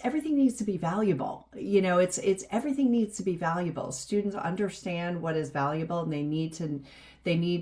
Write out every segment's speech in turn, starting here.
everything needs to be valuable. It's everything needs to be valuable. Students understand what is valuable, and they need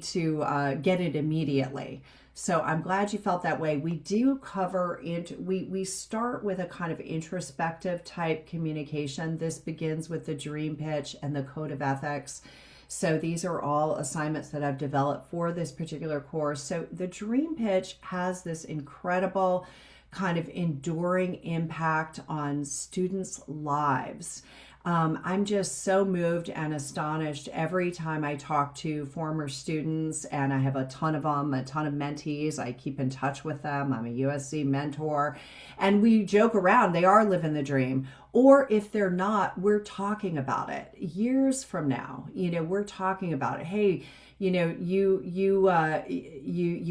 to get it immediately. So I'm glad you felt that way. We do cover it. We start with a kind of introspective type communication. This begins with the dream pitch and the code of ethics. So these are all assignments that I've developed for this particular course. So the dream pitch has this incredible kind of enduring impact on students' lives. I'm just so moved and astonished every time I talk to former students, and I have a ton of them, a ton of mentees. I keep in touch with them. I'm a USC mentor, and we joke around. They are living the dream. Or if they're not, we're talking about it years from now. We're talking about it. Hey, you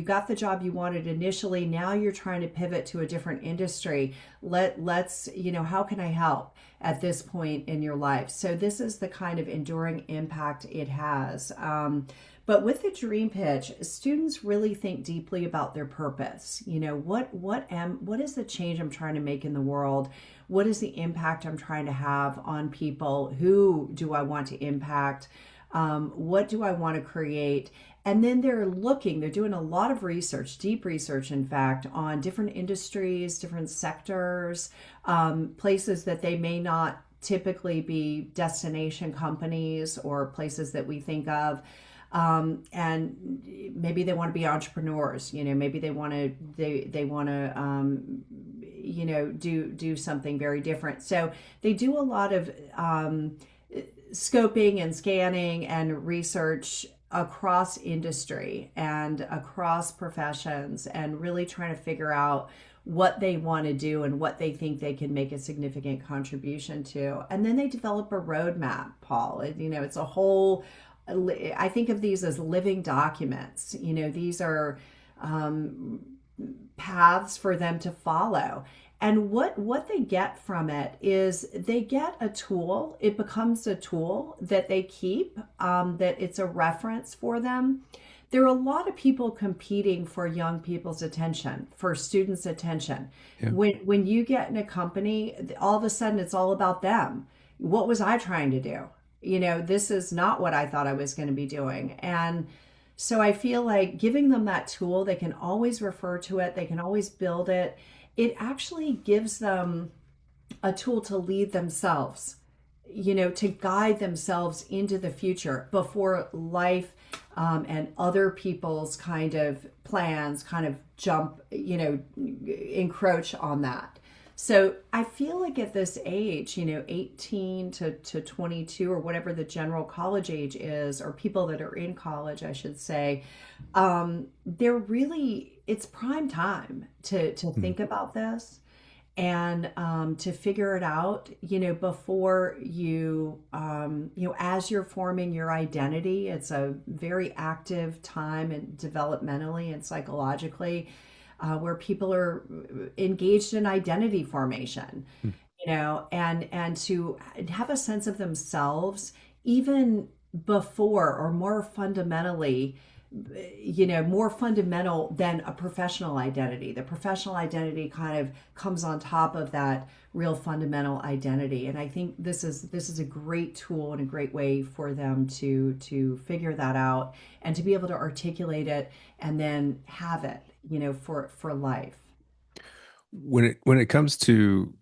got the job you wanted initially. Now you're trying to pivot to a different industry. Let's how can I help at this point in your life? So this is the kind of enduring impact it has. But with the dream pitch, students really think deeply about their purpose. What is the change I'm trying to make in the world? What is the impact I'm trying to have on people? Who do I want to impact? What do I want to create? And then they're doing a lot of research, deep research, in fact, on different industries, different sectors, places that they may not typically be destination companies or places that we think of. And maybe they want to be entrepreneurs, maybe they want to, do something very different. So they do a lot of, scoping and scanning and research across industry and across professions, and really trying to figure out what they want to do and what they think they can make a significant contribution to. And then they develop a roadmap, Paul. It's a whole, I think of these as living documents. These are paths for them to follow. And what they get from it is they get a tool. It becomes a tool that they keep, that it's a reference for them. There are a lot of people competing for young people's attention, for students' attention. Yeah. When you get in a company, all of a sudden it's all about them. What was I trying to do? This is not what I thought I was going to be doing. And so I feel like giving them that tool, they can always refer to it. They can always build it. It actually gives them a tool to lead themselves, to guide themselves into the future before life and other people's kind of plans kind of jump, encroach on that. So I feel like at this age, 18 to 22 or whatever the general college age is, or people that are in college, I should say, it's prime time to think about this and to figure it out, before as you're forming your identity. It's a very active time, and developmentally and psychologically, where people are engaged in identity formation, and to have a sense of themselves even before, or more fundamentally, more fundamental than a professional identity. The professional identity kind of comes on top of that real fundamental identity. And I think this is a great tool and a great way for them to figure that out and to be able to articulate it and then have it, for life. When it comes to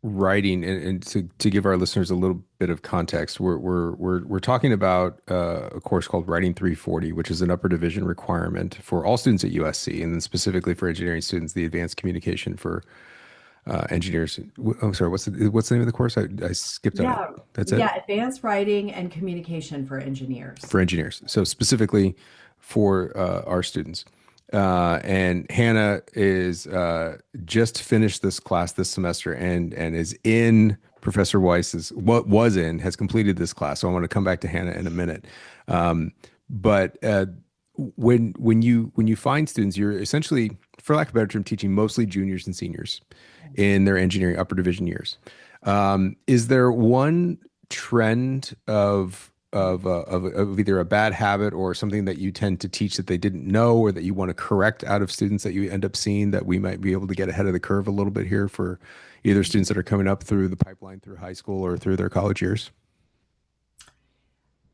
writing, and to give our listeners a little bit of context, we're talking about a course called Writing 340, which is an upper division requirement for all students at USC, and then specifically for engineering students, the advanced communication for engineers. Oh, sorry, what's the name of the course? I skipped on Yeah. it. That's it? Yeah. Advanced writing and communication for engineers. For engineers. So specifically for our students. And Hannah is just finished this class this semester and is in Professor Weiss's, has completed this class. So I want to come back to Hannah in a minute. But when you find students, you're essentially, for lack of a better term, teaching mostly juniors and seniors in their engineering upper division years. Is there one trend of of either a bad habit or something that you tend to teach that they didn't know or that you want to correct out of students that you end up seeing that we might be able to get ahead of the curve a little bit here for either students that are coming up through the pipeline through high school or through their college years?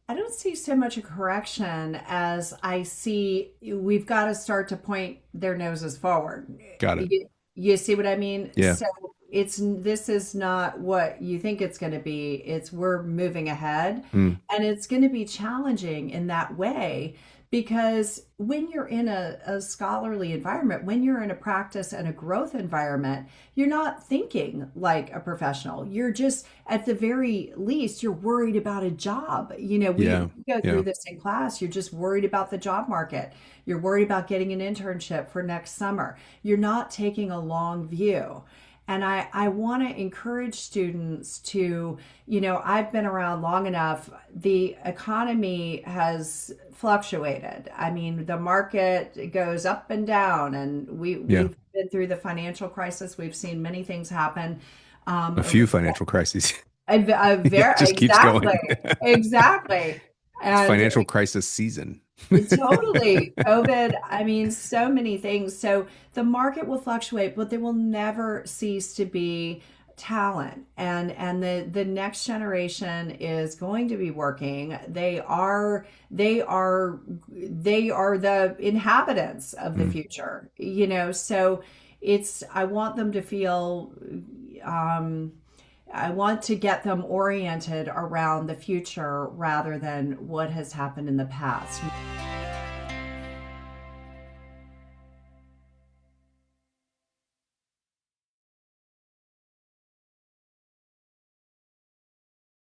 I don't see so much a correction as I see we've got to start to point their noses forward. Got it. You see what I mean? Yeah. So it's this is not what you think it's going to be. It's we're moving ahead, Mm. and it's going to be challenging in that way because when you're in a scholarly environment, when you're in a practice and a growth environment, you're not thinking like a professional. You're just, at the very least, you're worried about a job. Yeah. We go through Yeah. this in class. You're just worried about the job market. You're worried about getting an internship for next summer. You're not taking a long view. And I want to encourage students to, I've been around long enough. The economy has fluctuated. I mean, the market goes up and down, and Yeah. we've been through the financial crisis. We've seen many things happen. A few financial crises. A It very just keeps exactly, going. exactly, It's and financial crisis season. totally. COVID, I mean, so many things. So the market will fluctuate, but there will never cease to be talent. And the next generation is going to be working. They are the inhabitants of the Mm. future, so I want them to feel um I want to get them oriented around the future rather than what has happened in the past.